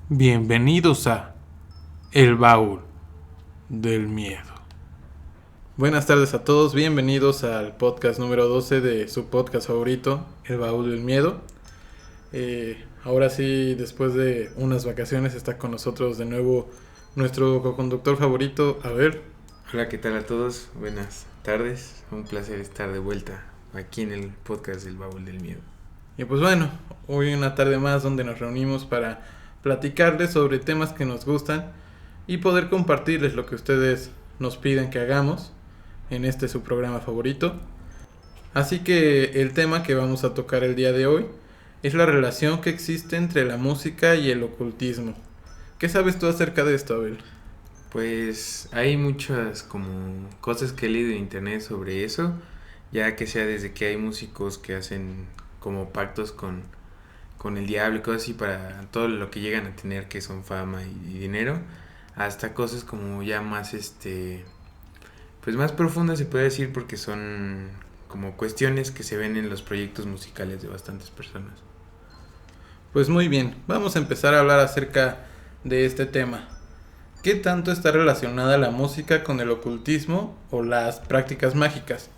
Bienvenidos a El Baúl del Miedo. Buenas tardes a todos, bienvenidos al podcast número 12 de su podcast favorito, El Baúl del Miedo. Ahora sí, después de unas vacaciones, está con nosotros de nuevo nuestro coconductor favorito, Abel. Hola, ¿qué tal a todos? Buenas tardes, un placer estar de vuelta aquí en el podcast del Baúl del Miedo. Y pues bueno, hoy una tarde más donde nos reunimos para platicarles sobre temas que nos gustan y poder compartirles lo que ustedes nos piden que hagamos en este su programa favorito. Así que el tema que vamos a tocar el día de hoy es la relación que existe entre la música y el ocultismo. ¿Qué sabes tú acerca de esto, Abel? Pues hay muchas como cosas que he leído en internet sobre eso, ya que sea desde que hay músicos que hacen como pactos con el diablo y cosas así para todo lo que llegan a tener, que son fama y dinero, hasta cosas como ya más pues más profundas se puede decir, porque son como cuestiones que se ven en los proyectos musicales de bastantes personas. Pues muy bien, vamos a empezar a hablar acerca de este tema. ¿Qué tanto está relacionada la música con el ocultismo o las prácticas mágicas?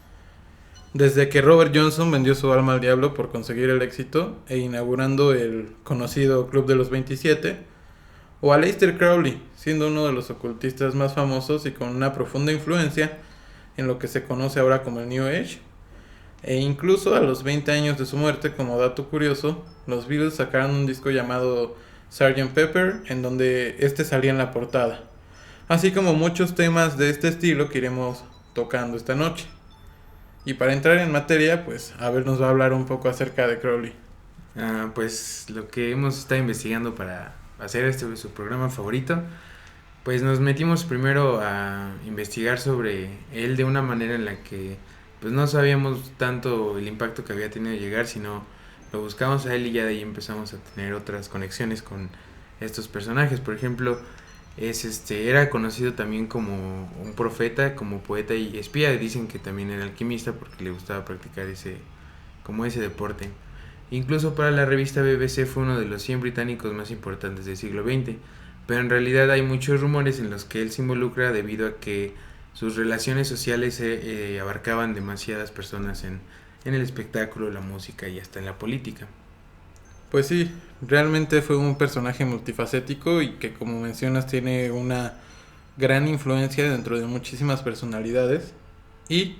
Desde que Robert Johnson vendió su alma al diablo por conseguir el éxito e inaugurando el conocido Club de los 27, o Aleister Crowley, siendo uno de los ocultistas más famosos y con una profunda influencia en lo que se conoce ahora como el New Age, e incluso a los 20 años de su muerte, como dato curioso, los Beatles sacaron un disco llamado Sgt. Pepper, en donde este salía en la portada, así como muchos temas de este estilo que iremos tocando esta noche. Y para entrar en materia, pues Abel nos va a hablar un poco acerca de Crowley. Pues lo que hemos estado investigando para hacer este su programa favorito, pues nos metimos primero a investigar sobre él de una manera en la que pues no sabíamos tanto el impacto que había tenido llegar, sino lo buscamos a él y ya de ahí empezamos a tener otras conexiones con estos personajes. Por ejemplo, era conocido también como un profeta, como poeta y espía. Dicen que también era alquimista porque le gustaba practicar ese deporte. Incluso para la revista BBC fue uno de los 100 británicos más importantes del siglo XX, pero en realidad hay muchos rumores en los que él se involucra debido a que sus relaciones sociales abarcaban demasiadas personas en el espectáculo, la música y hasta en la política. Pues sí, realmente fue un personaje multifacético y que, como mencionas, tiene una gran influencia dentro de muchísimas personalidades. Y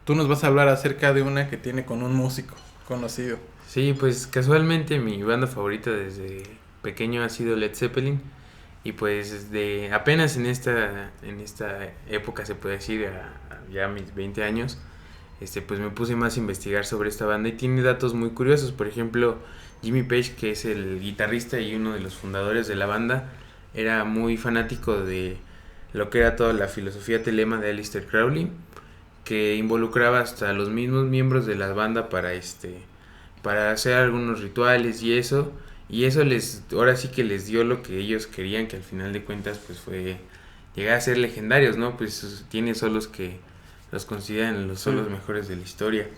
tú nos vas a hablar acerca de una que tiene con un músico conocido. Sí, pues casualmente mi banda favorita desde pequeño ha sido Led Zeppelin, y pues de apenas en esta época se puede decir, ya mis 20 años, pues me puse más a investigar sobre esta banda y tiene datos muy curiosos. Por ejemplo, Jimmy Page, que es el guitarrista y uno de los fundadores de la banda, era muy fanático de lo que era toda la filosofía telema de Aleister Crowley, que involucraba hasta los mismos miembros de la banda para hacer algunos rituales y eso ahora sí que les dio lo que ellos querían, que al final de cuentas pues fue llegar a ser legendarios, ¿no? Pues tiene solos que los consideran los solos mejores de la historia.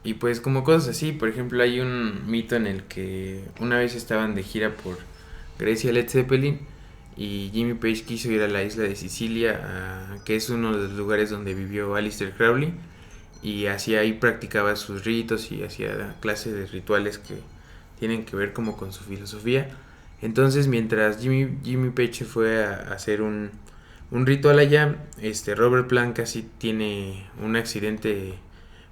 Y pues como cosas así, por ejemplo, hay un mito en el que una vez estaban de gira por Grecia Led Zeppelin y Jimmy Page quiso ir a la isla de Sicilia, que es uno de los lugares donde vivió Aleister Crowley, y así ahí practicaba sus ritos y hacía clases de rituales que tienen que ver como con su filosofía. Entonces, mientras Jimmy Page fue a hacer un ritual allá, Robert Plant casi tiene un accidente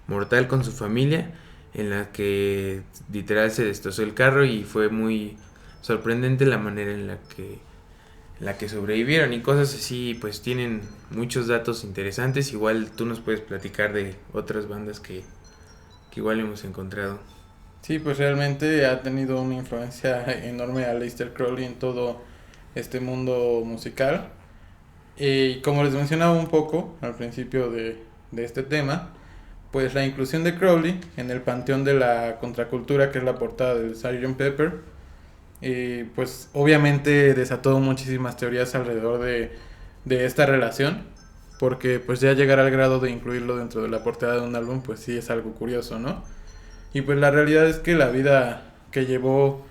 mortal con su familia, en la que literal se destrozó el carro, y fue muy sorprendente la manera en la que sobrevivieron y cosas así. Pues tienen muchos datos interesantes. Igual tú nos puedes platicar de otras bandas que igual hemos encontrado. Sí, pues realmente ha tenido una influencia enorme a Aleister Crowley en todo este mundo musical. Y como les mencionaba un poco al principio de este tema, pues la inclusión de Crowley en el panteón de la contracultura, que es la portada del Sgt. Pepper, pues obviamente desató muchísimas teorías alrededor de esta relación, porque pues ya llegar al grado de incluirlo dentro de la portada de un álbum, pues sí es algo curioso, ¿no? Y pues la realidad es que la vida que llevó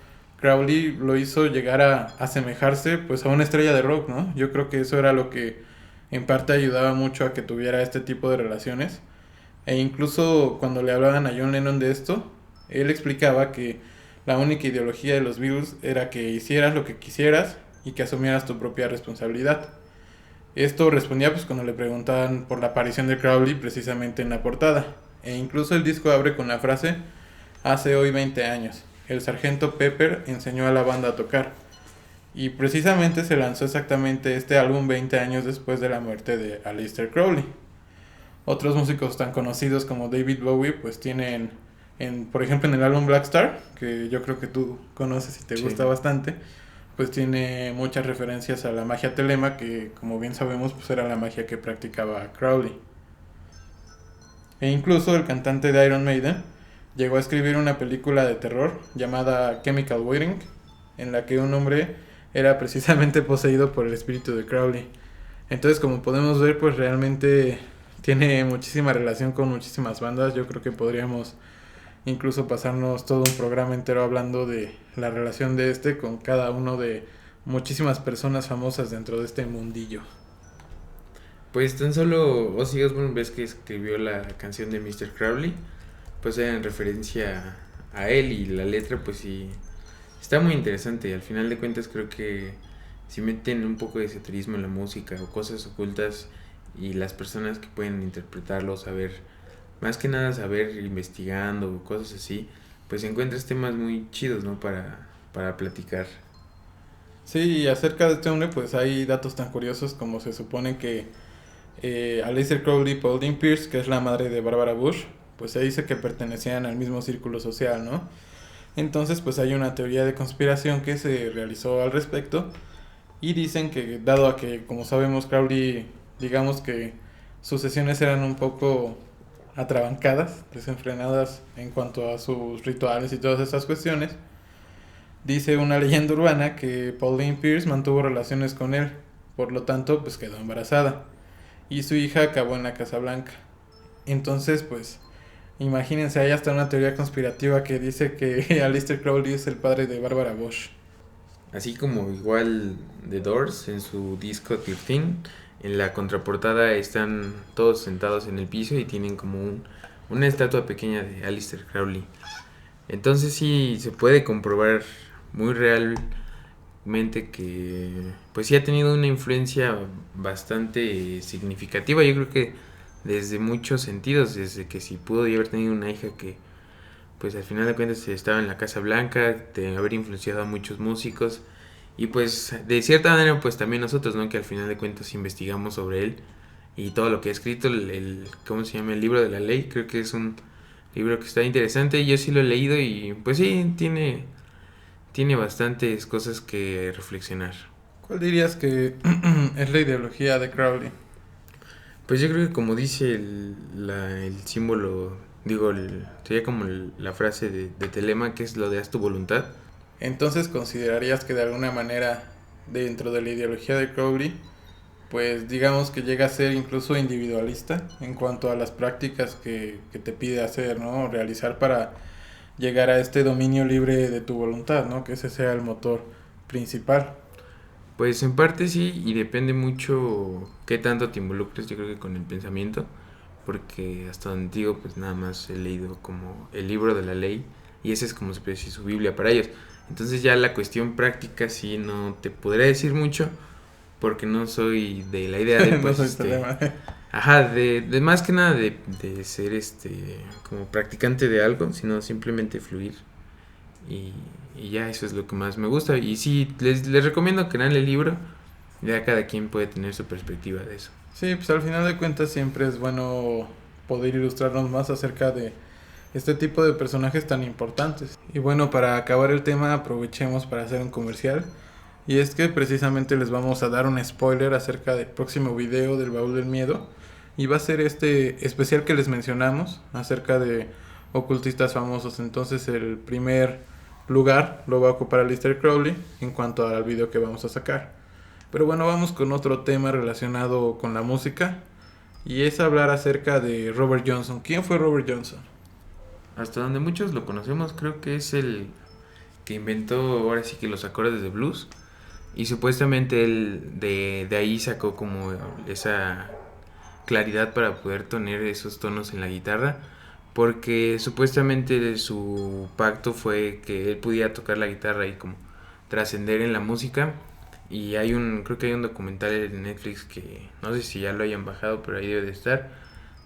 Crowley lo hizo llegar a asemejarse pues a una estrella de rock, ¿no? Yo creo que eso era lo que en parte ayudaba mucho a que tuviera este tipo de relaciones. E incluso cuando le hablaban a John Lennon de esto, él explicaba que la única ideología de los Beatles era que hicieras lo que quisieras y que asumieras tu propia responsabilidad. Esto respondía pues cuando le preguntaban por la aparición de Crowley precisamente en la portada. E incluso el disco abre con la frase: hace hoy 20 años, el sargento Pepper enseñó a la banda a tocar. Y precisamente se lanzó exactamente este álbum 20 años después de la muerte de Aleister Crowley. Otros músicos tan conocidos como David Bowie pues tienen, por ejemplo en el álbum Black Star, que yo creo que tú conoces y te gusta bastante, pues tiene muchas referencias a la magia telema, que como bien sabemos pues era la magia que practicaba Crowley. E incluso el cantante de Iron Maiden llegó a escribir una película de terror llamada Chemical Wedding, en la que un hombre era precisamente poseído por el espíritu de Crowley. Entonces, como podemos ver, pues realmente tiene muchísima relación con muchísimas bandas. Yo creo que podríamos incluso pasarnos todo un programa entero hablando de la relación de con cada uno de muchísimas personas famosas dentro de este mundillo. Pues tan solo Ozzy Osbourne, ves que escribió la canción de Mr. Crowley, pues era en referencia a él, y la letra pues sí está muy interesante. Al final de cuentas creo que si meten un poco de esoterismo en la música o cosas ocultas, y las personas que pueden interpretarlo, saber, más que nada saber investigando cosas así, pues encuentras temas muy chidos, ¿no? Para platicar. Sí, y acerca de este hombre pues hay datos tan curiosos como se supone que Aleister Crowley y Pauline Pierce, que es la madre de Barbara Bush, pues se dice que pertenecían al mismo círculo social, ¿no? Entonces pues hay una teoría de conspiración que se realizó al respecto, y dicen que dado a que, como sabemos, Crowley, digamos que sus sesiones eran un poco atrabancadas, desenfrenadas en cuanto a sus rituales y todas esas cuestiones, dice una leyenda urbana que Pauline Pierce mantuvo relaciones con él, por lo tanto pues quedó embarazada y su hija acabó en la Casa Blanca. Entonces pues imagínense, hay hasta una teoría conspirativa que dice que Aleister Crowley es el padre de Barbara Bush. Así como igual The Doors en su disco 13, en la contraportada están todos sentados en el piso y tienen como una estatua pequeña de Aleister Crowley. Entonces sí se puede comprobar muy realmente que pues sí ha tenido una influencia bastante significativa. Yo creo que desde muchos sentidos, desde que si pudo haber tenido una hija que pues al final de cuentas estaba en la Casa Blanca, de haber influenciado a muchos músicos, y pues de cierta manera pues también nosotros, ¿no? Que al final de cuentas investigamos sobre él y todo lo que ha escrito, ¿cómo se llama? El libro de la ley. Creo que es un libro que está interesante, yo sí lo he leído y pues sí, tiene bastantes cosas que reflexionar. ¿Cuál dirías que es la ideología de Crowley? Pues yo creo que como dice el símbolo, sería como la frase de Telema, que es lo de haz tu voluntad. Entonces considerarías que de alguna manera dentro de la ideología de Crowley, pues digamos que llega a ser incluso individualista en cuanto a las prácticas que te pide hacer, ¿no? Realizar para llegar a este dominio libre de tu voluntad, ¿no? Que ese sea el motor principal. Pues en parte sí, y depende mucho qué tanto te involucres, yo creo que con el pensamiento, porque hasta donde digo, pues nada más he leído como el libro de la ley, y ese es como si su Biblia para ellos. Entonces ya la cuestión práctica sí no te podría decir mucho, porque no soy de la idea de pues de más que nada de ser como practicante de algo, sino simplemente fluir. Y ya eso es lo que más me gusta. Y sí, les recomiendo que lean el libro. Ya cada quien puede tener su perspectiva de eso. Sí, pues al final de cuentas siempre es bueno poder ilustrarnos más acerca de este tipo de personajes tan importantes. Y bueno, para acabar el tema aprovechemos para hacer un comercial. Y es que precisamente les vamos a dar un spoiler acerca del próximo video del Baúl del Miedo. Y va a ser este especial que les mencionamos acerca de ocultistas famosos. Entonces el primer lugar lo va a ocupar Aleister Crowley en cuanto al video que vamos a sacar. Pero bueno, vamos con otro tema relacionado con la música, y es hablar acerca de Robert Johnson. ¿Quién fue Robert Johnson? Hasta donde muchos lo conocemos, creo que es el que inventó ahora sí que los acordes de blues. Y supuestamente él de ahí sacó como esa claridad para poder tener esos tonos en la guitarra, porque supuestamente su pacto fue que él pudiera tocar la guitarra y como trascender en la música. Y creo que hay un documental en Netflix que no sé si ya lo hayan bajado, pero ahí debe de estar,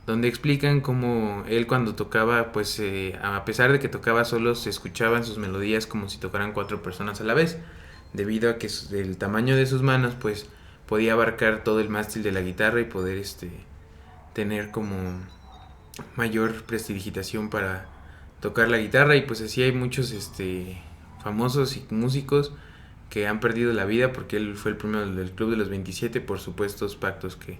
donde explican cómo él cuando tocaba, pues a pesar de que tocaba solo, se escuchaban sus melodías como si tocaran 4 personas a la vez, debido a que el tamaño de sus manos, pues podía abarcar todo el mástil de la guitarra y poder tener como mayor prestidigitación para tocar la guitarra. Y pues así hay muchos famosos y músicos que han perdido la vida porque él fue el primero del Club de los 27 por supuestos pactos que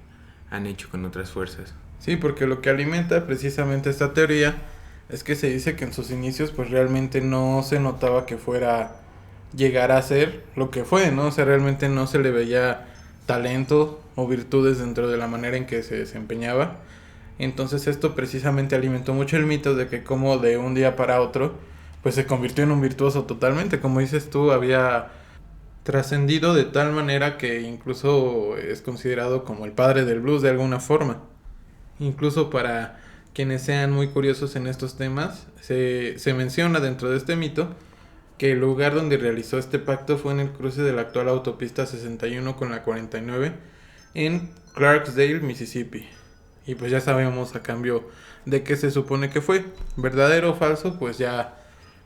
han hecho con otras fuerzas. Sí, porque lo que alimenta precisamente esta teoría es que se dice que en sus inicios pues realmente no se notaba que fuera llegar a ser lo que fue, ¿no? O sea, realmente no se le veía talento o virtudes dentro de la manera en que se desempeñaba. Entonces esto precisamente alimentó mucho el mito de que como de un día para otro pues se convirtió en un virtuoso totalmente. Como dices tú, había trascendido de tal manera que incluso es considerado como el padre del blues de alguna forma. Incluso para quienes sean muy curiosos en estos temas, se menciona dentro de este mito que el lugar donde realizó este pacto fue en el cruce de la actual autopista 61 con la 49 en Clarksdale, Mississippi. Y pues ya sabemos a cambio de qué se supone que fue. ¿Verdadero o falso? Pues ya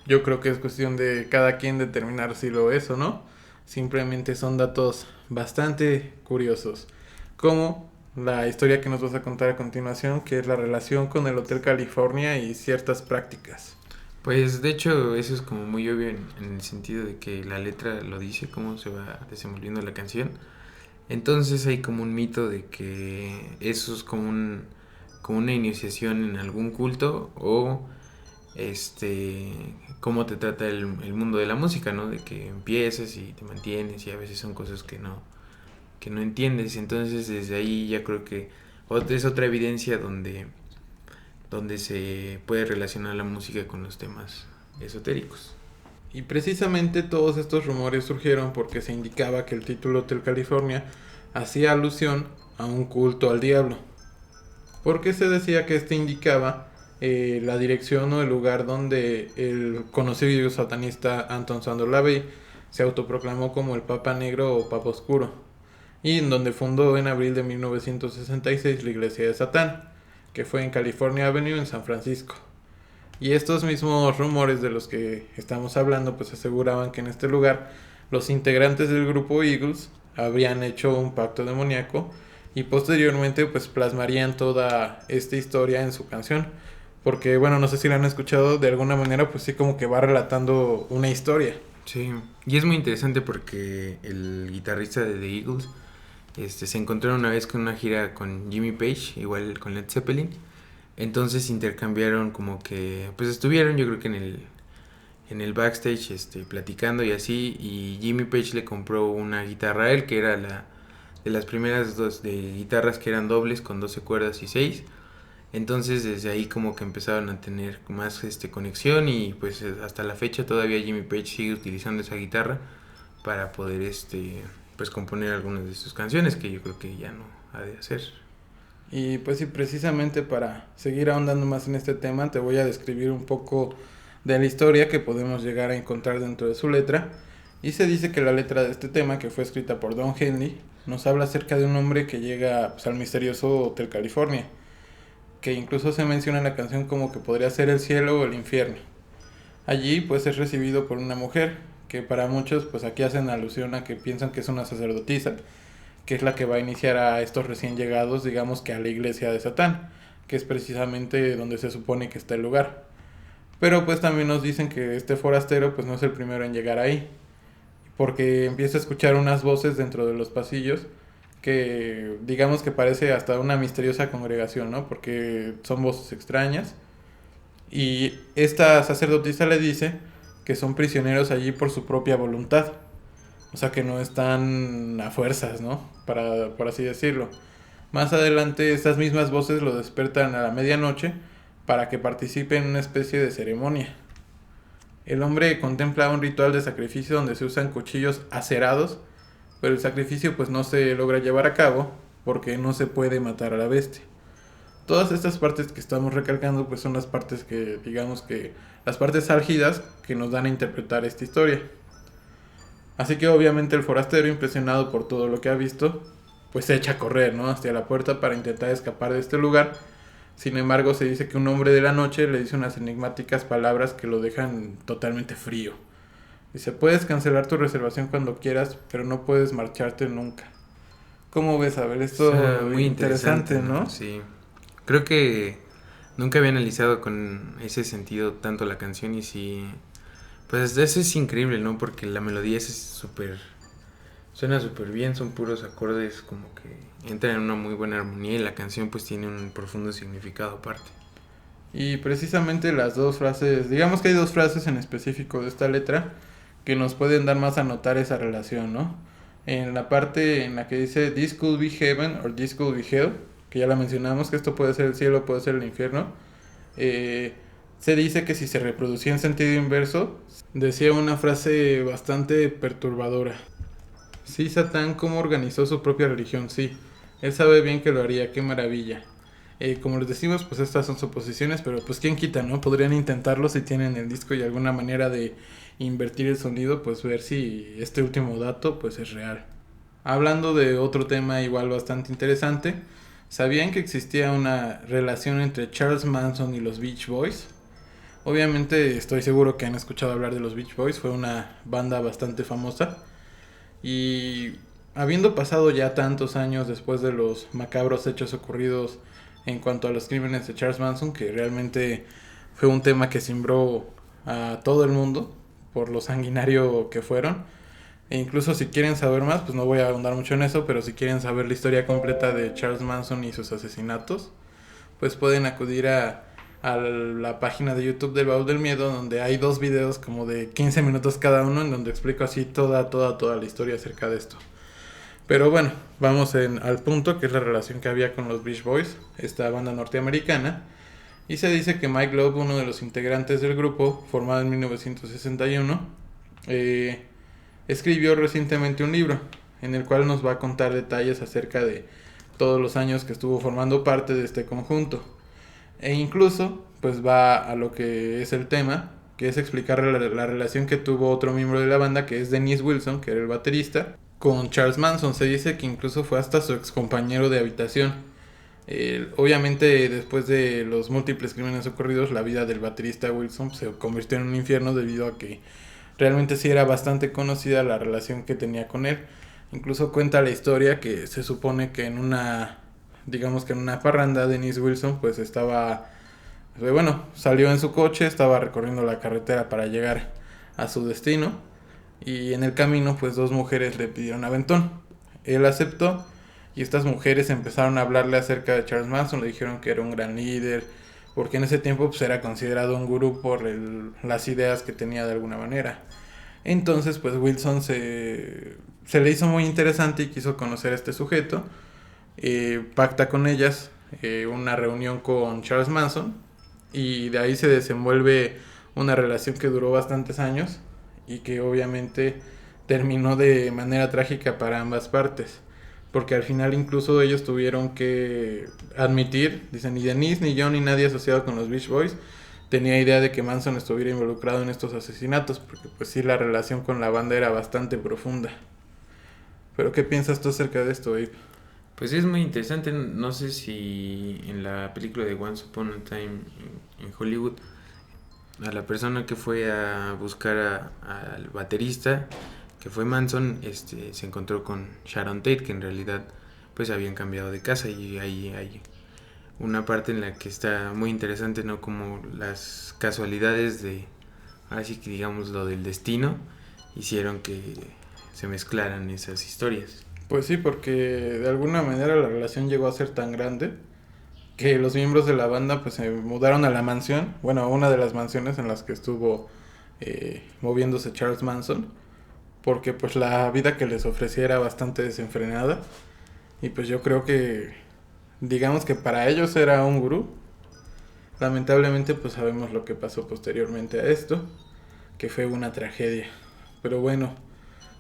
yo creo que es cuestión de cada quien determinar si lo es o no. Simplemente son datos bastante curiosos. Como la historia que nos vas a contar a continuación, que es la relación con el Hotel California y ciertas prácticas. Pues de hecho eso es como muy obvio en el sentido de que la letra lo dice, cómo se va desenvolviendo la canción. Entonces hay como un mito de que eso es como una iniciación en algún culto o cómo te trata el mundo de la música, ¿no? De que empiezas y te mantienes y a veces son cosas que no entiendes. Entonces desde ahí ya creo que es otra evidencia donde se puede relacionar la música con los temas esotéricos. Y precisamente todos estos rumores surgieron porque se indicaba que el título Hotel California hacía alusión a un culto al diablo. Porque se decía que este indicaba la dirección o el lugar donde el conocido satanista Anton Szandor LaVey se autoproclamó como el Papa Negro o Papa Oscuro, y en donde fundó en abril de 1966 la Iglesia de Satán, que fue en California Avenue en San Francisco. Y estos mismos rumores de los que estamos hablando pues aseguraban que en este lugar los integrantes del grupo Eagles habrían hecho un pacto demoníaco y posteriormente pues plasmarían toda esta historia en su canción. Porque bueno, no sé si la han escuchado, de alguna manera pues sí como que va relatando una historia. Sí, y es muy interesante porque el guitarrista de The Eagles se encontraron una vez con una gira con Jimmy Page, igual con Led Zeppelin. Entonces intercambiaron como que, pues estuvieron yo creo que en el backstage platicando y así, y Jimmy Page le compró una guitarra a él que era de las primeras dos de guitarras que eran dobles con 12 cuerdas y 6. Entonces desde ahí como que empezaron a tener más conexión y pues hasta la fecha todavía Jimmy Page sigue utilizando esa guitarra para poder pues componer algunas de sus canciones que yo creo que ya no ha de hacer. Y pues sí, precisamente para seguir ahondando más en este tema, te voy a describir un poco de la historia que podemos llegar a encontrar dentro de su letra. Y se dice que la letra de este tema, que fue escrita por Don Henley, nos habla acerca de un hombre que llega pues, al misterioso Hotel California, que incluso se menciona en la canción como que podría ser el cielo o el infierno. Allí pues es recibido por una mujer, que para muchos pues aquí hacen alusión a que piensan que es una sacerdotisa, que es la que va a iniciar a estos recién llegados, digamos que a la iglesia de Satán, que es precisamente donde se supone que está el lugar. Pero pues también nos dicen que este forastero pues no es el primero en llegar ahí, porque empieza a escuchar unas voces dentro de los pasillos que digamos que parece hasta una misteriosa congregación, ¿no? Porque son voces extrañas. Y esta sacerdotisa le dice que son prisioneros allí por su propia voluntad. O sea que no están a fuerzas, ¿no? Por así decirlo. Más adelante estas mismas voces lo despertan a la medianoche para que participe en una especie de ceremonia. El hombre contempla un ritual de sacrificio donde se usan cuchillos acerados, pero el sacrificio pues no se logra llevar a cabo porque no se puede matar a la bestia. Todas estas partes que estamos recalcando pues son las partes que digamos que las partes álgidas que nos dan a interpretar esta historia. Así que obviamente el forastero, impresionado por todo lo que ha visto, pues se echa a correr, ¿no?, hacia la puerta para intentar escapar de este lugar. Sin embargo, se dice que un hombre de la noche le dice unas enigmáticas palabras que lo dejan totalmente frío. Dice: puedes cancelar tu reservación cuando quieras, pero no puedes marcharte nunca. ¿Cómo ves? A ver, O esto sea, muy interesante, ¿no? Sí. Creo que nunca había analizado con ese sentido tanto la canción y sí, pues eso es increíble, ¿no? Porque la melodía es súper, suena súper bien, son puros acordes como que entran en una muy buena armonía y la canción pues tiene un profundo significado aparte. Y precisamente las dos frases, digamos que hay dos frases en específico de esta letra que nos pueden dar más a notar esa relación, ¿no? En la parte en la que dice "This could be heaven" or "This could be hell", que ya la mencionamos, que esto puede ser el cielo, puede ser el infierno, eh, se dice que si se reproducía en sentido inverso, decía una frase bastante perturbadora. Sí, Satán, ¿cómo organizó su propia religión? Sí, él sabe bien que lo haría, qué maravilla. Como les decimos, pues estas son suposiciones, pero pues quién quita, ¿no? Podrían intentarlo si tienen el disco y alguna manera de invertir el sonido, pues ver si este último dato pues es real. Hablando de otro tema igual bastante interesante, ¿sabían que existía una relación entre Charles Manson y los Beach Boys? Obviamente estoy seguro que han escuchado hablar de los Beach Boys, fue una banda bastante famosa. Y habiendo pasado ya tantos años después de los macabros hechos ocurridos en cuanto a los crímenes de Charles Manson, que realmente fue un tema que cimbró a todo el mundo por lo sanguinario que fueron. E incluso si quieren saber más, pues no voy a ahondar mucho en eso, pero si quieren saber la historia completa de Charles Manson y sus asesinatos, pues pueden acudir a la página de YouTube del Baúl del Miedo, donde hay dos videos como de 15 minutos cada uno, en donde explico así toda la historia acerca de esto. Pero bueno, vamos al punto, que es la relación que había con los Beach Boys, esta banda norteamericana. Y se dice que Mike Love, uno de los integrantes del grupo, formado en 1961, escribió recientemente un libro en el cual nos va a contar detalles acerca de todos los años que estuvo formando parte de este conjunto. E incluso pues va a lo que es el tema, que es explicar la relación que tuvo otro miembro de la banda, que es Dennis Wilson, que era el baterista, con Charles Manson. Se dice que incluso fue hasta su ex compañero de habitación. Obviamente después de los múltiples crímenes ocurridos, la vida del baterista Wilson se convirtió en un infierno debido a que realmente sí era bastante conocida la relación que tenía con él. Incluso cuenta la historia que se supone que en una, digamos que en una parranda, Dennis Wilson pues estaba, bueno, salió en su coche, estaba recorriendo la carretera para llegar a su destino, y en el camino pues dos mujeres le pidieron aventón. Él aceptó y estas mujeres empezaron a hablarle acerca de Charles Manson, le dijeron que era un gran líder, porque en ese tiempo pues era considerado un gurú por las ideas que tenía de alguna manera. Entonces pues Wilson se le hizo muy interesante y quiso conocer a este sujeto. Pacta con ellas una reunión con Charles Manson, y de ahí se desenvuelve una relación que duró bastantes años y que obviamente terminó de manera trágica para ambas partes, porque al final incluso ellos tuvieron que admitir, dicen, ni Denise ni yo ni nadie asociado con los Beach Boys tenía idea de que Manson estuviera involucrado en estos asesinatos, porque pues sí, la relación con la banda era bastante profunda. Pero ¿qué piensas tú acerca de esto, Abe? Pues es muy interesante, no sé si en la película de Once Upon a Time en Hollywood, a la persona que fue a buscar al baterista, que fue Manson, se encontró con Sharon Tate, que en realidad pues habían cambiado de casa, y ahí hay una parte en la que está muy interesante, ¿no? Como las casualidades de, así que digamos lo del destino, hicieron que se mezclaran esas historias. Pues sí, porque de alguna manera la relación llegó a ser tan grande que los miembros de la banda pues se mudaron a la mansión, bueno, a una de las mansiones en las que estuvo moviéndose Charles Manson, porque pues la vida que les ofrecía era bastante desenfrenada, y pues yo creo que digamos que para ellos era un gurú. Lamentablemente pues sabemos lo que pasó posteriormente a esto, que fue una tragedia. Pero bueno,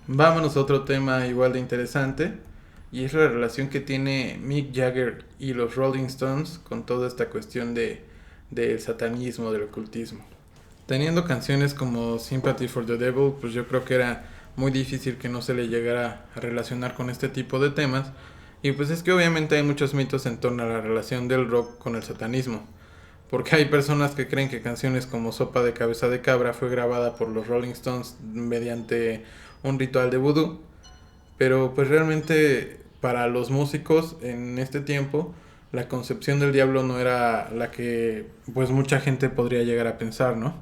vámonos a otro tema igual de interesante, y es la relación que tiene Mick Jagger y los Rolling Stones con toda esta cuestión del satanismo, del ocultismo. Teniendo canciones como Sympathy for the Devil, pues yo creo que era muy difícil que no se le llegara a relacionar con este tipo de temas. Y pues es que obviamente hay muchos mitos en torno a la relación del rock con el satanismo. Porque hay personas que creen que canciones como Sopa de Cabeza de Cabra fue grabada por los Rolling Stones mediante un ritual de vudú. Pero pues realmente para los músicos en este tiempo la concepción del diablo no era la que pues mucha gente podría llegar a pensar, ¿no?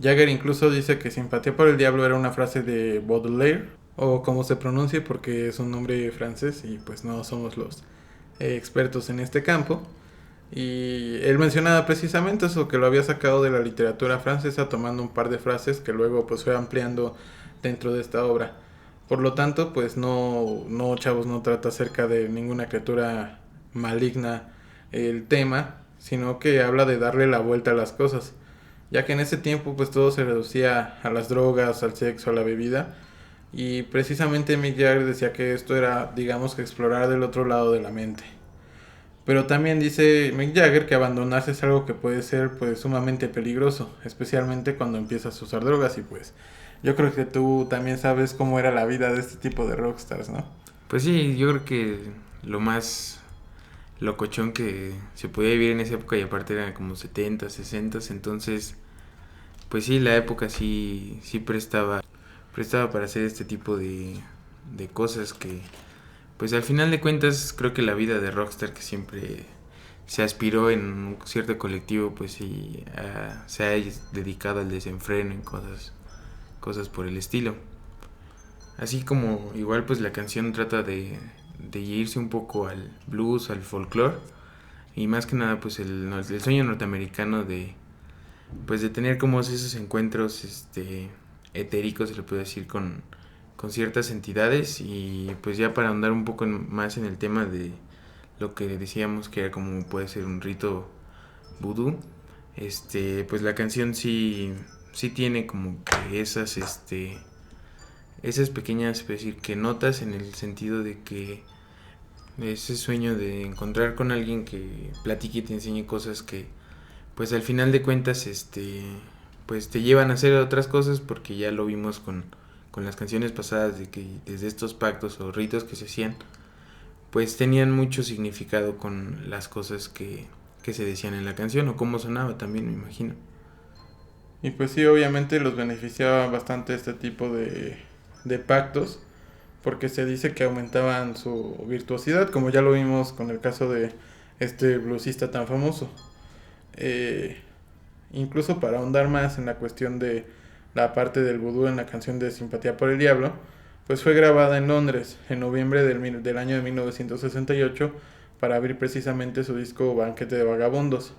Jagger incluso dice que simpatía por el diablo era una frase de Baudelaire, o como se pronuncie porque es un nombre francés y pues no somos los expertos en este campo. Y él mencionaba precisamente eso, que lo había sacado de la literatura francesa tomando un par de frases que luego pues fue ampliando dentro de esta obra. Por lo tanto, pues no, chavos, no trata acerca de ninguna criatura maligna el tema, sino que habla de darle la vuelta a las cosas, ya que en ese tiempo pues todo se reducía a las drogas, al sexo, a la bebida, y precisamente Mick Jagger decía que esto era, digamos, que explorar del otro lado de la mente. Pero también dice Mick Jagger que abandonarse es algo que puede ser pues sumamente peligroso, especialmente cuando empiezas a usar drogas, y pues yo creo que tú también sabes cómo era la vida de este tipo de rockstars, ¿no? Pues sí, yo creo que lo más locochón que se podía vivir en esa época, y aparte eran como 70, 60, entonces pues sí, la época sí prestaba para hacer este tipo de cosas que pues al final de cuentas creo que la vida de rockstar que siempre se aspiró en un cierto colectivo, pues sí se ha dedicado al desenfreno y cosas por el estilo. Así como igual pues la canción trata de irse un poco al blues, al folclore, y más que nada pues el sueño norteamericano de pues de tener como esos encuentros etéricos, se le puede decir, con ciertas entidades. Y pues ya para ahondar un poco más en el tema de lo que decíamos que era como puede ser un rito vudú, pues la canción sí tiene como que esas pequeñas, es decir, que notas en el sentido de que ese sueño de encontrar con alguien que platique y te enseñe cosas que pues al final de cuentas pues te llevan a hacer otras cosas, porque ya lo vimos con las canciones pasadas, de que desde estos pactos o ritos que se hacían pues tenían mucho significado con las cosas que se decían en la canción, o cómo sonaba también, me imagino. Y pues sí, obviamente los beneficiaba bastante este tipo de pactos, porque se dice que aumentaban su virtuosidad, como ya lo vimos con el caso de este bluesista tan famoso. Incluso para ahondar más en la cuestión de la parte del vudú en la canción de Simpatía por el Diablo, pues fue grabada en Londres en noviembre del año de 1968 para abrir precisamente su disco Banquete de Vagabundos.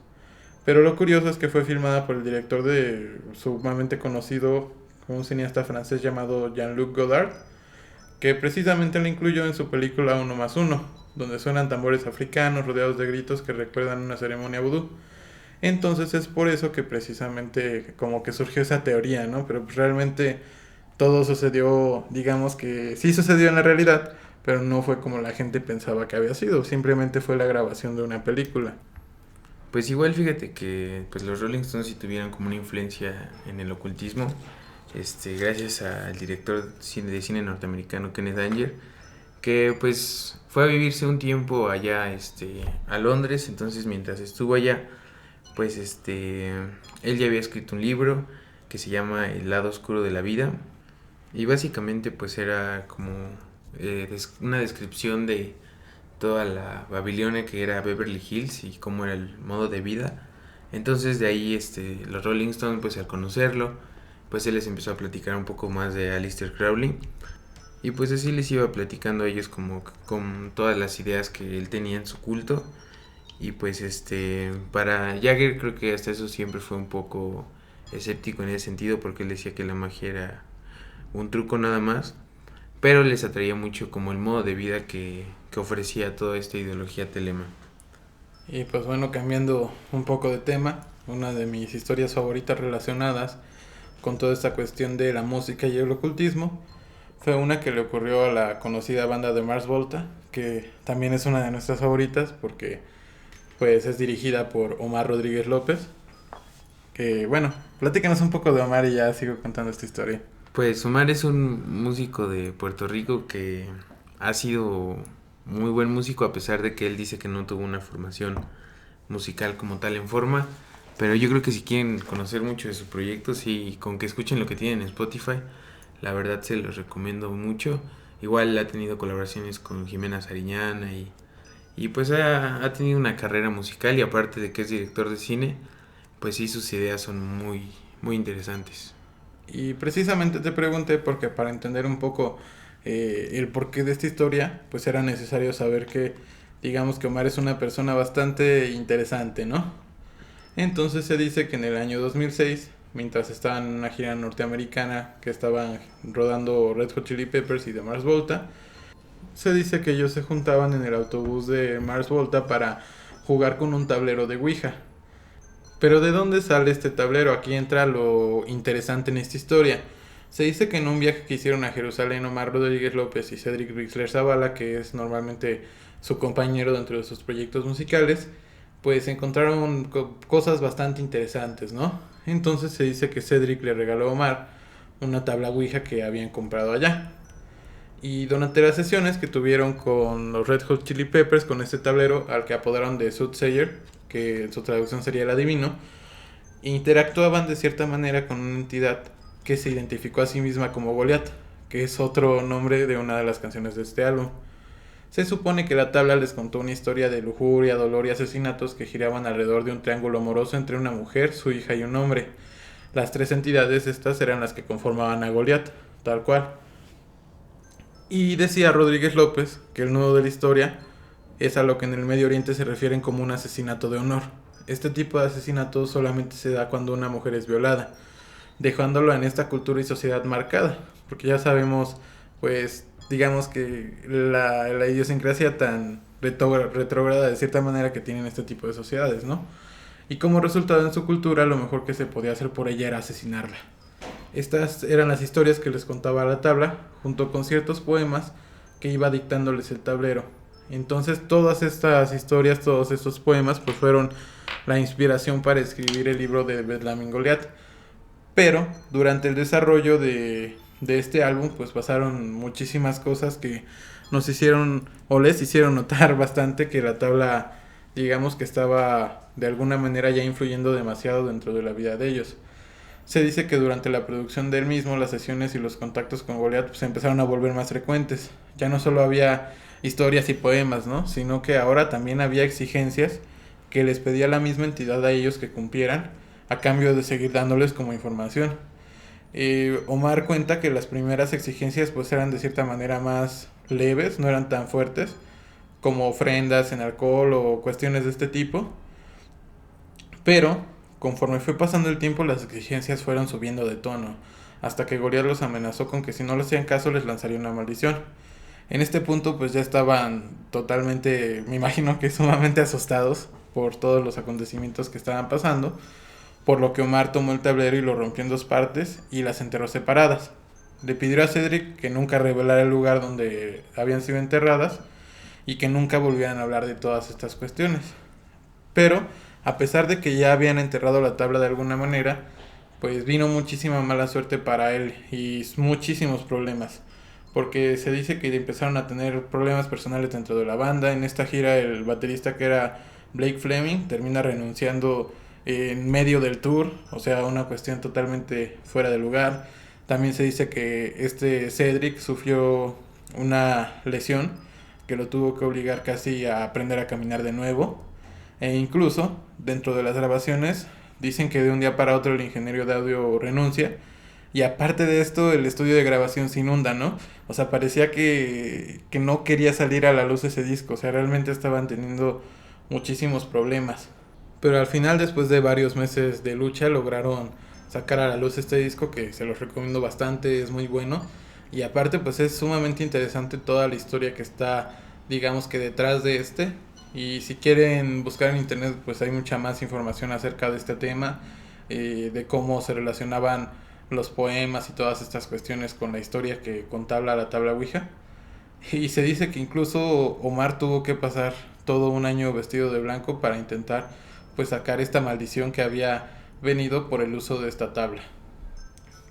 Pero lo curioso es que fue filmada por el director de sumamente conocido, un cineasta francés llamado Jean-Luc Godard, que precisamente lo incluyó en su película Uno más Uno, donde suenan tambores africanos rodeados de gritos que recuerdan una ceremonia vudú. Entonces es por eso que precisamente como que surgió esa teoría, ¿no? Pero pues realmente todo sucedió, digamos que sí sucedió en la realidad, pero no fue como la gente pensaba que había sido, simplemente fue la grabación de una película. Pues igual fíjate que pues los Rolling Stones sí tuvieron como una influencia en el ocultismo, gracias al director de cine norteamericano Kenneth Anger, que pues fue a vivirse un tiempo allá a Londres. Entonces mientras estuvo allá pues él ya había escrito un libro que se llama El lado oscuro de la vida, y básicamente pues era como una descripción de toda la Babilonia que era Beverly Hills y cómo era el modo de vida. Entonces de ahí los Rolling Stones pues al conocerlo pues él les empezó a platicar un poco más de Aleister Crowley, y pues así les iba platicando a ellos como con todas las ideas que él tenía en su culto. Y pues para Jagger creo que hasta eso siempre fue un poco escéptico en ese sentido, porque él decía que la magia era un truco nada más, pero les atraía mucho como el modo de vida que ofrecía toda esta ideología telema. Y pues bueno, cambiando un poco de tema, una de mis historias favoritas relacionadas con toda esta cuestión de la música y el ocultismo fue una que le ocurrió a la conocida banda de Mars Volta, que también es una de nuestras favoritas porque pues es dirigida por Omar Rodríguez López. Que bueno, platícanos un poco de Omar y ya sigo contando esta historia. Pues Omar es un músico de Puerto Rico que ha sido muy buen músico, a pesar de que él dice que no tuvo una formación musical como tal en forma. Pero yo creo que si quieren conocer mucho de su proyecto, sí, con que escuchen lo que tienen en Spotify, la verdad se los recomiendo mucho. Igual ha tenido colaboraciones con Jimena Sariñana y pues ha tenido una carrera musical, y aparte de que es director de cine, pues sí, sus ideas son muy interesantes. Y precisamente te pregunté porque para entender un poco el porqué de esta historia, pues era necesario saber que, digamos que Omar es una persona bastante interesante, ¿no? Entonces se dice que en el año 2006, mientras estaban en una gira norteamericana que estaban rodando Red Hot Chili Peppers y The Mars Volta, se dice que ellos se juntaban en el autobús de Mars Volta para jugar con un tablero de Ouija. Pero ¿de dónde sale este tablero? Aquí entra lo interesante en esta historia. Se dice que en un viaje que hicieron a Jerusalén, Omar Rodríguez López y Cedric Bixler Zavala, que es normalmente su compañero dentro de sus proyectos musicales, pues encontraron cosas bastante interesantes, ¿no? Entonces se dice que Cedric le regaló a Omar una tabla Ouija que habían comprado allá. Y durante las sesiones que tuvieron con los Red Hot Chili Peppers, con este tablero al que apodaron de Soothsayer, que en su traducción sería el adivino, interactuaban de cierta manera con una entidad que se identificó a sí misma como Goliath, que es otro nombre de una de las canciones de este álbum. Se supone que la tabla les contó una historia de lujuria, dolor y asesinatos que giraban alrededor de un triángulo amoroso entre una mujer, su hija y un hombre. Las tres entidades estas eran las que conformaban a Goliath, tal cual. Y decía Rodríguez López que el nudo de la historia es a lo que en el Medio Oriente se refieren como un asesinato de honor. Este tipo de asesinato solamente se da cuando una mujer es violada, dejándolo en esta cultura y sociedad marcada, porque ya sabemos, pues, digamos que la idiosincrasia tan retrógrada de cierta manera que tienen este tipo de sociedades, ¿no? Y como resultado en su cultura, lo mejor que se podía hacer por ella era asesinarla. Estas eran las historias que les contaba la tabla, junto con ciertos poemas que iba dictándoles el tablero. Entonces todas estas historias, todos estos poemas, pues fueron la inspiración para escribir el libro de Bedlam Goliath. Pero durante el desarrollo de este álbum, pues pasaron muchísimas cosas que nos hicieron o les hicieron notar bastante que la tabla, digamos que estaba de alguna manera ya influyendo demasiado dentro de la vida de ellos. Se dice que durante la producción del mismo, las sesiones y los contactos con Goliath pues, se empezaron a volver más frecuentes. Ya no solo había historias y poemas, ¿no? Sino que ahora también había exigencias que les pedía la misma entidad a ellos que cumplieran a cambio de seguir dándoles como información. Omar cuenta que las primeras exigencias pues eran de cierta manera más leves, no eran tan fuertes, como ofrendas en alcohol o cuestiones de este tipo, pero conforme fue pasando el tiempo las exigencias fueron subiendo de tono, hasta que Goliath los amenazó con que si no le hacían caso les lanzaría una maldición. En este punto pues ya estaban totalmente, me imagino que sumamente asustados por todos los acontecimientos que estaban pasando, por lo que Omar tomó el tablero y lo rompió en dos partes y las enterró separadas. Le pidió a Cedric que nunca revelara el lugar donde habían sido enterradas y que nunca volvieran a hablar de todas estas cuestiones. Pero, a pesar de que ya habían enterrado la tabla de alguna manera, pues vino muchísima mala suerte para él y muchísimos problemas. Porque se dice que empezaron a tener problemas personales dentro de la banda. En esta gira el baterista, que era Blake Fleming, termina renunciando en medio del tour, o sea, una cuestión totalmente fuera de lugar. También se dice que este Cedric sufrió una lesión que lo tuvo que obligar casi a aprender a caminar de nuevo. E incluso, dentro de las grabaciones, dicen que de un día para otro el ingeniero de audio renuncia. Y aparte de esto, el estudio de grabación se inunda, ¿no? O sea, parecía que no quería salir a la luz ese disco. O sea, realmente estaban teniendo muchísimos problemas. Pero al final, después de varios meses de lucha, lograron sacar a la luz este disco que se los recomiendo bastante, es muy bueno. Y aparte, pues es sumamente interesante toda la historia que está, digamos que detrás de este. Y si quieren buscar en internet, pues hay mucha más información acerca de este tema, de cómo se relacionaban los poemas y todas estas cuestiones con la historia que contabla la tabla Ouija. Y se dice que incluso Omar tuvo que pasar todo un año vestido de blanco para intentar pues sacar esta maldición que había venido por el uso de esta tabla.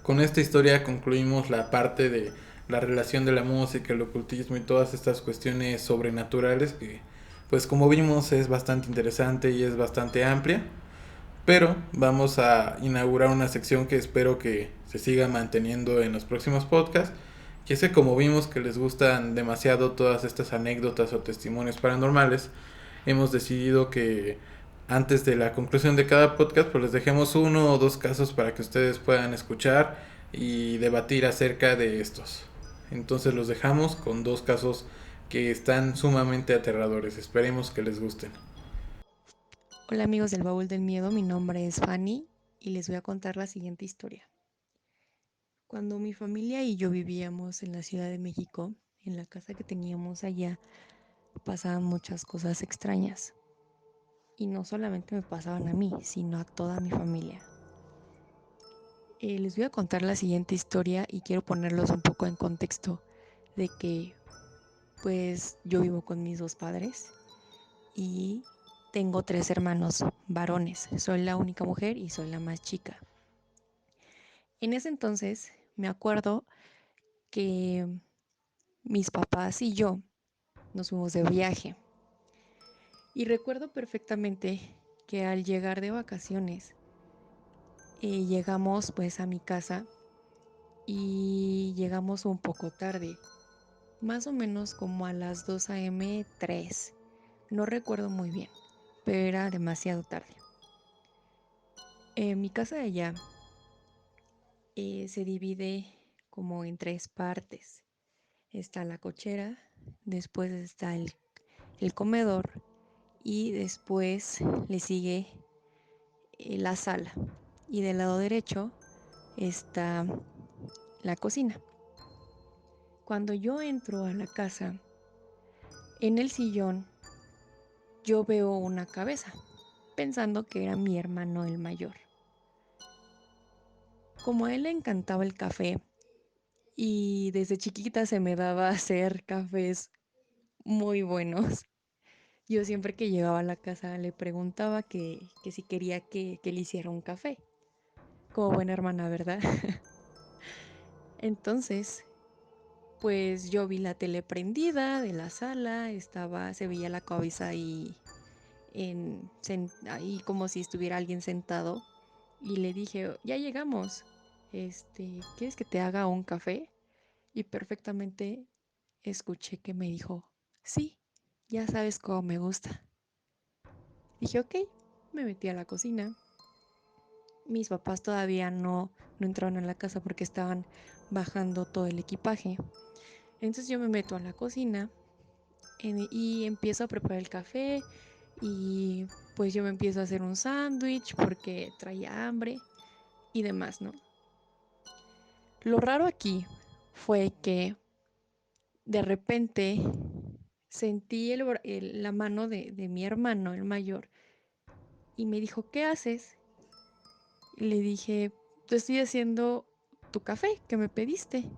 Con esta historia concluimos la parte de la relación de la música, el ocultismo y todas estas cuestiones sobrenaturales que pues como vimos es bastante interesante y es bastante amplia. Pero vamos a inaugurar una sección que espero que se siga manteniendo en los próximos podcasts. Y es que como vimos que les gustan demasiado todas estas anécdotas o testimonios paranormales, hemos decidido que antes de la conclusión de cada podcast pues les dejemos uno o dos casos para que ustedes puedan escuchar y debatir acerca de estos. Entonces los dejamos con dos casos que están sumamente aterradores. Esperemos que les gusten. Hola amigos del Baúl del Miedo, mi nombre es Fanny y les voy a contar la siguiente historia. Cuando mi familia y yo vivíamos en la Ciudad de México, en la casa que teníamos allá, pasaban muchas cosas extrañas. Y no solamente me pasaban a mí, sino a toda mi familia. Les voy a contar la siguiente historia y quiero ponerlos un poco en contexto de que pues yo vivo con mis dos padres y tengo 3 hermanos varones. Soy la única mujer y soy la más chica. En ese entonces me acuerdo que mis papás y yo nos fuimos de viaje. Y recuerdo perfectamente que al llegar de vacaciones, llegamos pues a mi casa y llegamos un poco tarde, más o menos como a las 2 a.m. 3. No recuerdo muy bien, pero era demasiado tarde. Mi casa de allá se divide como en 3 partes. Está la cochera, después está el comedor y después le sigue la sala. Y del lado derecho está la cocina. Cuando yo entro a la casa, en el sillón yo veo una cabeza, pensando que era mi hermano el mayor. Como a él le encantaba el café y desde chiquita se me daba hacer cafés muy buenos, yo siempre que llegaba a la casa le preguntaba que si quería que le hiciera un café. Como buena hermana, ¿verdad? Entonces, pues yo vi la tele prendida de la sala, se veía la cabeza ahí como si estuviera alguien sentado. Y le dije, ya llegamos, ¿quieres que te haga un café? Y perfectamente escuché que me dijo, sí, ya sabes cómo me gusta. Dije, ok, me metí a la cocina. Mis papás todavía no entraron a la casa porque estaban bajando todo el equipaje. Entonces yo me meto a la cocina y empiezo a preparar el café y pues yo me empiezo a hacer un sándwich porque traía hambre y demás, ¿no? Lo raro aquí fue que de repente sentí la mano de mi hermano, el mayor, y me dijo, ¿qué haces? Y le dije, te estoy haciendo tu café que me pediste.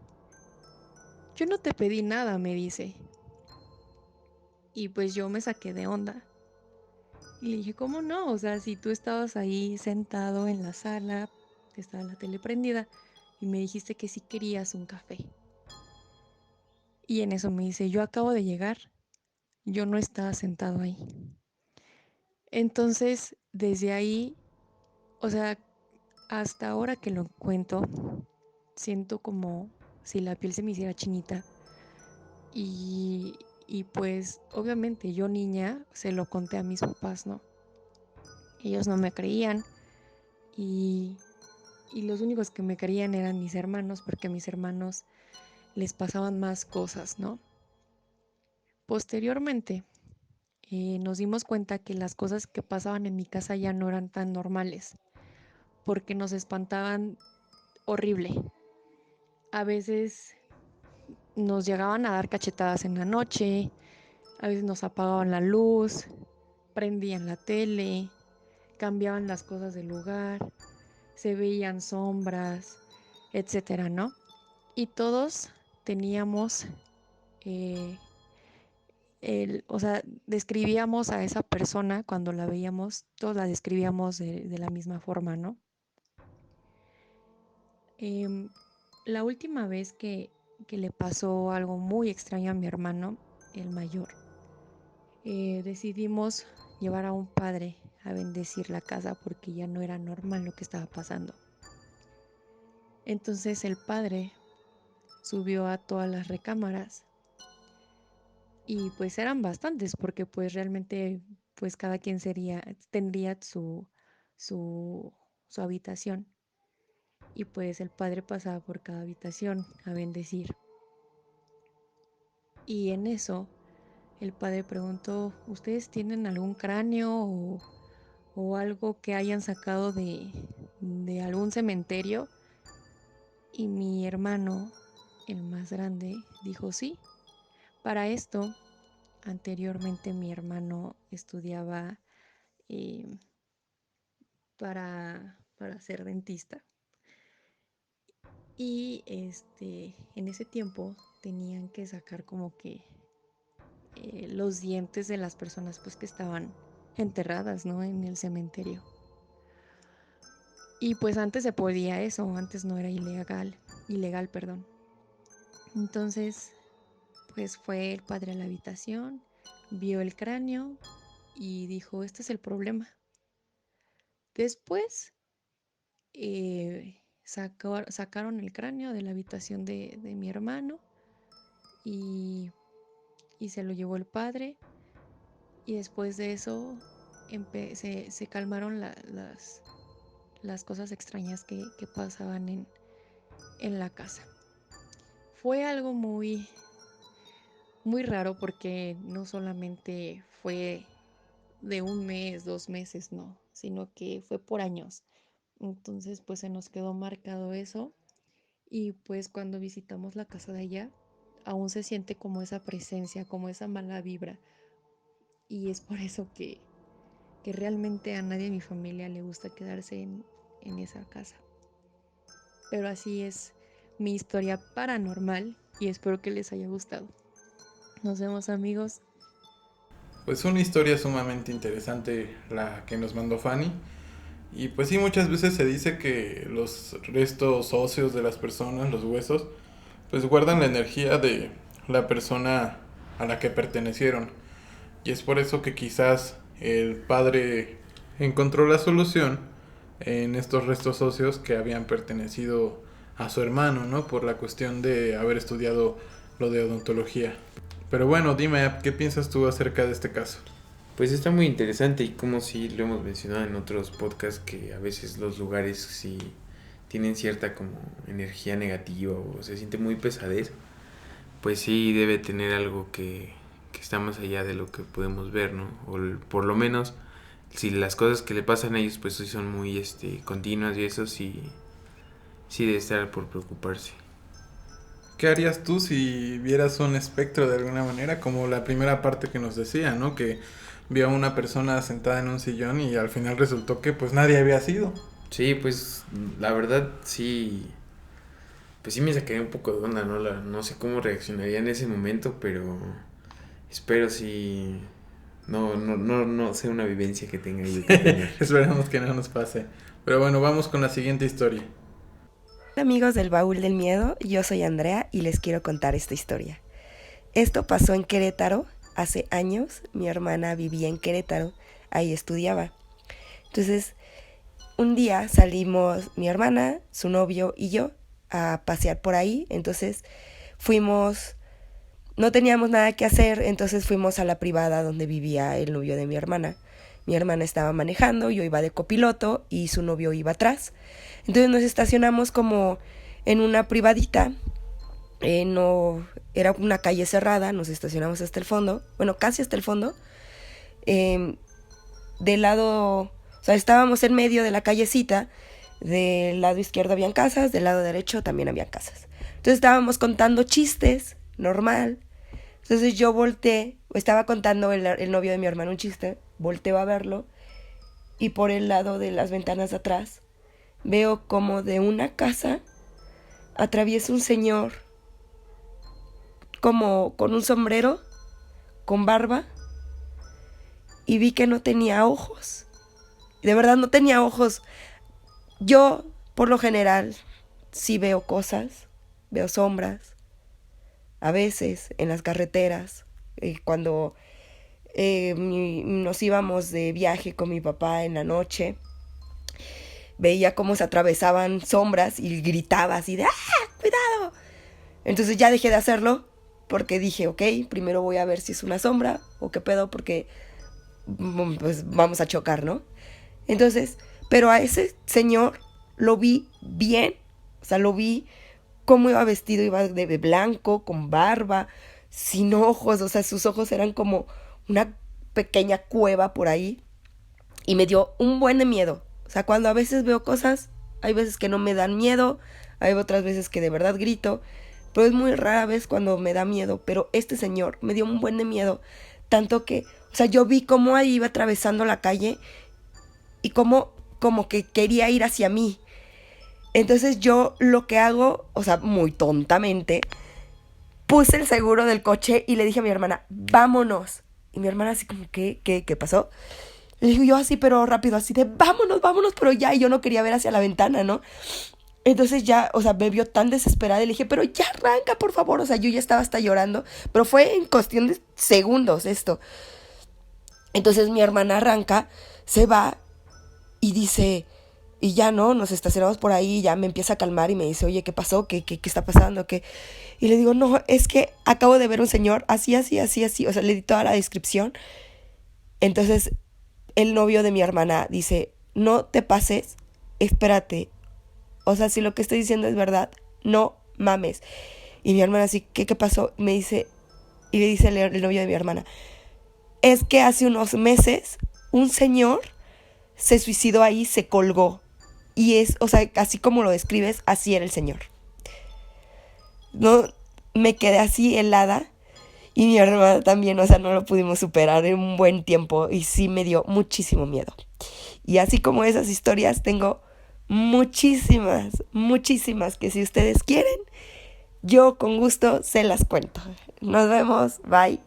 Yo no te pedí nada, me dice. Y pues yo me saqué de onda. Y le dije, ¿cómo no? O sea, si tú estabas ahí sentado en la sala, estaba la tele prendida, y me dijiste que sí querías un café. Y en eso me dice, yo acabo de llegar, yo no estaba sentado ahí. Entonces, desde ahí, o sea, hasta ahora que lo cuento, siento como si la piel se me hiciera chinita. Y, y pues, obviamente, yo niña se lo conté a mis papás, ¿no? Ellos no me creían y, y los únicos que me creían eran mis hermanos, porque a mis hermanos les pasaban más cosas, ¿no? Posteriormente, nos dimos cuenta que las cosas que pasaban en mi casa ya no eran tan normales, porque nos espantaban horrible. A veces nos llegaban a dar cachetadas en la noche, a veces nos apagaban la luz, prendían la tele, cambiaban las cosas del lugar, se veían sombras, etcétera, ¿no? Y todos teníamos, eh, o sea, describíamos a esa persona cuando la veíamos, todos la describíamos de la misma forma, ¿no? Em, la última vez que le pasó algo muy extraño a mi hermano, el mayor, decidimos llevar a un padre a bendecir la casa porque ya no era normal lo que estaba pasando. Entonces el padre subió a todas las recámaras y pues eran bastantes porque pues realmente pues cada quien tendría su, su habitación y pues el padre pasaba por cada habitación a bendecir. Y en eso el padre preguntó, ¿ustedes tienen algún cráneo o algo que hayan sacado de algún cementerio? Y mi hermano, el más grande, dijo sí. Para esto, anteriormente mi hermano estudiaba eh, para ser dentista. Y en ese tiempo tenían que sacar como que los dientes de las personas pues que estaban enterradas, ¿no? En el cementerio. Y pues antes se podía eso, antes no era ilegal, perdón. Entonces, pues fue el padre a la habitación, vio el cráneo y dijo, este es el problema. Después sacaron el cráneo de la habitación de mi hermano y, y se lo llevó el padre. Y después de eso se calmaron las cosas extrañas que pasaban en la casa. Fue algo muy, muy raro porque no solamente fue de un mes, 2 meses, no, sino que fue por años. Entonces, pues se nos quedó marcado eso y pues cuando visitamos la casa de ella, aún se siente como esa presencia, como esa mala vibra. Y es por eso que realmente a nadie en mi familia le gusta quedarse en esa casa. Pero así es mi historia paranormal y espero que les haya gustado. Nos vemos, amigos. Pues una historia sumamente interesante la que nos mandó Fanny. Y pues sí, muchas veces se dice que los restos óseos de las personas, los huesos, pues guardan la energía de la persona a la que pertenecieron. Y es por eso que quizás el padre encontró la solución en estos restos óseos que habían pertenecido a su hermano, ¿no? Por la cuestión de haber estudiado lo de odontología. Pero bueno, dime, ¿qué piensas tú acerca de este caso? Pues está muy interesante y como sí lo hemos mencionado en otros podcasts que a veces los lugares sí tienen cierta como energía negativa o se siente muy pesadez, pues sí debe tener algo que está más allá de lo que podemos ver, ¿no? O por lo menos si las cosas que le pasan a ellos pues sí son muy continuas y eso sí debe estar por preocuparse. ¿Qué harías tú si vieras un espectro de alguna manera? Como la primera parte que nos decía, ¿no? Que vio a una persona sentada en un sillón y al final resultó que pues nadie había sido. Sí, pues la verdad sí, pues sí me sacaría un poco de onda, ¿no? No sé cómo reaccionaría en ese momento, pero espero sí no sea una vivencia que tenga yo que tener. Esperamos que no nos pase. Pero bueno, vamos con la siguiente historia. Hola amigos del Baúl del Miedo, yo soy Andrea y les quiero contar esta historia. Esto pasó en Querétaro, hace años, mi hermana vivía en Querétaro, ahí estudiaba. Entonces, un día salimos mi hermana, su novio y yo a pasear por ahí, entonces fuimos, no teníamos nada que hacer, entonces fuimos a la privada donde vivía el novio de mi hermana. Mi hermana estaba manejando, yo iba de copiloto y su novio iba atrás. Entonces nos estacionamos como en una privadita, no era una calle cerrada, nos estacionamos hasta el fondo, bueno, casi hasta el fondo. Del lado, o sea, estábamos en medio de la callecita, del lado izquierdo habían casas, del lado derecho también había casas. Entonces estábamos contando chistes, normal. Entonces yo volteé, estaba contando el novio de mi hermano un chiste, volteo a verlo y por el lado de las ventanas de atrás veo como de una casa atraviesa un señor como con un sombrero, con barba, y vi que no tenía ojos. De verdad no tenía ojos. Yo, por lo general, sí veo cosas, veo sombras, a veces en las carreteras, cuando nos íbamos de viaje con mi papá en la noche, veía cómo se atravesaban sombras y gritaba así de ¡ah, cuidado! Entonces ya dejé de hacerlo porque dije, ok, primero voy a ver si es una sombra o qué pedo, porque pues vamos a chocar, ¿no? Entonces, pero a ese señor lo vi bien, o sea, lo vi cómo iba vestido, iba de blanco, con barba, sin ojos, o sea, sus ojos eran como una pequeña cueva por ahí, y me dio un buen de miedo. O sea, cuando a veces veo cosas, hay veces que no me dan miedo, hay otras veces que de verdad grito, pero es muy rara vez cuando me da miedo. Pero este señor me dio un buen de miedo, tanto que, o sea, yo vi cómo ahí iba atravesando la calle y como que quería ir hacia mí. Entonces yo lo que hago, o sea, muy tontamente, puse el seguro del coche y le dije a mi hermana, vámonos. Y mi hermana así como, ¿qué pasó? Le digo yo así, pero rápido, así de, vámonos, pero ya. Y yo no quería ver hacia la ventana, ¿no? Entonces ya, o sea, me vio tan desesperada y le dije, pero ya arranca, por favor. O sea, yo ya estaba hasta llorando, pero fue en cuestión de segundos esto. Entonces mi hermana arranca, se va y dice, y ya no, nos estacionamos por ahí, y ya me empieza a calmar y me dice, oye, ¿qué pasó? ¿Qué está pasando? ¿Qué? Y le digo, no, es que acabo de ver un señor así, o sea, le di toda la descripción. Entonces el novio de mi hermana dice, no te pases, espérate, o sea, si lo que estoy diciendo es verdad, no mames. Y mi hermana así, ¿qué pasó? Me dice, y le dice el novio de mi hermana, es que hace unos meses un señor se suicidó ahí, se colgó. Y es, o sea, así como lo describes, así era el señor. No, me quedé así helada. Y mi hermana también, o sea, no lo pudimos superar en un buen tiempo. Y sí me dio muchísimo miedo. Y así como esas historias, tengo muchísimas que si ustedes quieren, yo con gusto se las cuento. Nos vemos, bye.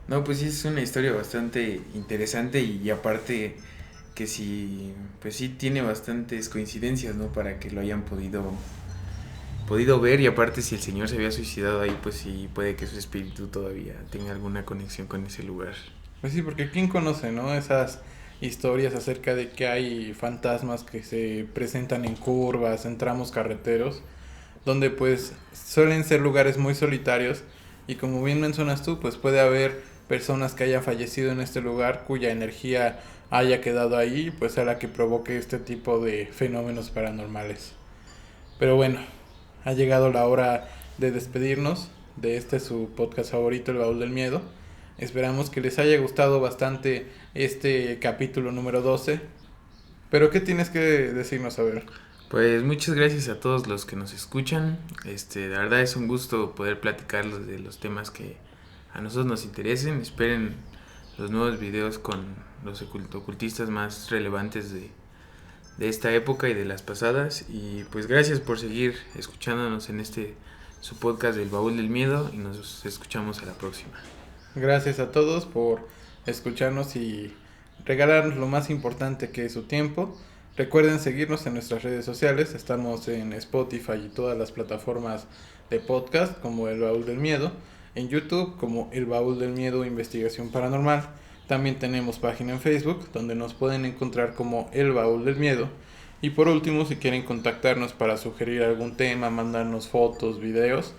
No, pues sí, es una historia bastante interesante y aparte que sí, pues sí tiene bastantes coincidencias, ¿no? Para que lo hayan podido ver, y aparte si el señor se había suicidado ahí, pues sí puede que su espíritu todavía tenga alguna conexión con ese lugar. Pues sí, porque ¿quién conoce, no? Esas historias acerca de que hay fantasmas que se presentan en curvas, en tramos carreteros, donde pues suelen ser lugares muy solitarios y como bien mencionas tú, pues puede haber personas que hayan fallecido en este lugar cuya energía haya quedado ahí, pues sea la que provoque este tipo de fenómenos paranormales. Pero bueno, ha llegado la hora de despedirnos de su podcast favorito, El Baúl del Miedo. Esperamos que les haya gustado bastante este capítulo número 12. Pero ¿qué tienes que decirnos, a ver? Pues muchas gracias a todos los que nos escuchan. La verdad es un gusto poder platicarles de los temas que a nosotros nos interesen. Esperen los nuevos videos con los ocultistas más relevantes de esta época y de las pasadas. Y pues gracias por seguir escuchándonos en su podcast del Baúl del Miedo, y nos escuchamos a la próxima. Gracias a todos por escucharnos y regalarnos lo más importante, que es su tiempo. Recuerden seguirnos en nuestras redes sociales. Estamos en Spotify y todas las plataformas de podcast como El Baúl del Miedo. En YouTube como El Baúl del Miedo Investigación Paranormal. También tenemos página en Facebook donde nos pueden encontrar como El Baúl del Miedo. Y por último, si quieren contactarnos para sugerir algún tema, mandarnos fotos, videos,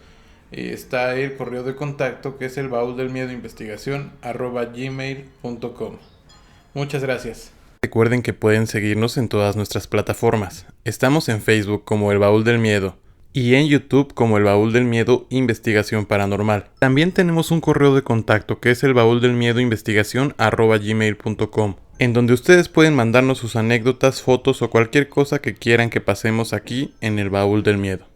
está el correo de contacto, que es el baúl del miedo investigación @gmail.com. Muchas gracias. Recuerden que pueden seguirnos en todas nuestras plataformas. Estamos en Facebook como El Baúl del Miedo y en YouTube como El Baúl del Miedo Investigación Paranormal. También tenemos un correo de contacto, que es el baúl del miedo investigación @gmail.com, en donde ustedes pueden mandarnos sus anécdotas, fotos o cualquier cosa que quieran que pasemos aquí en El Baúl del Miedo.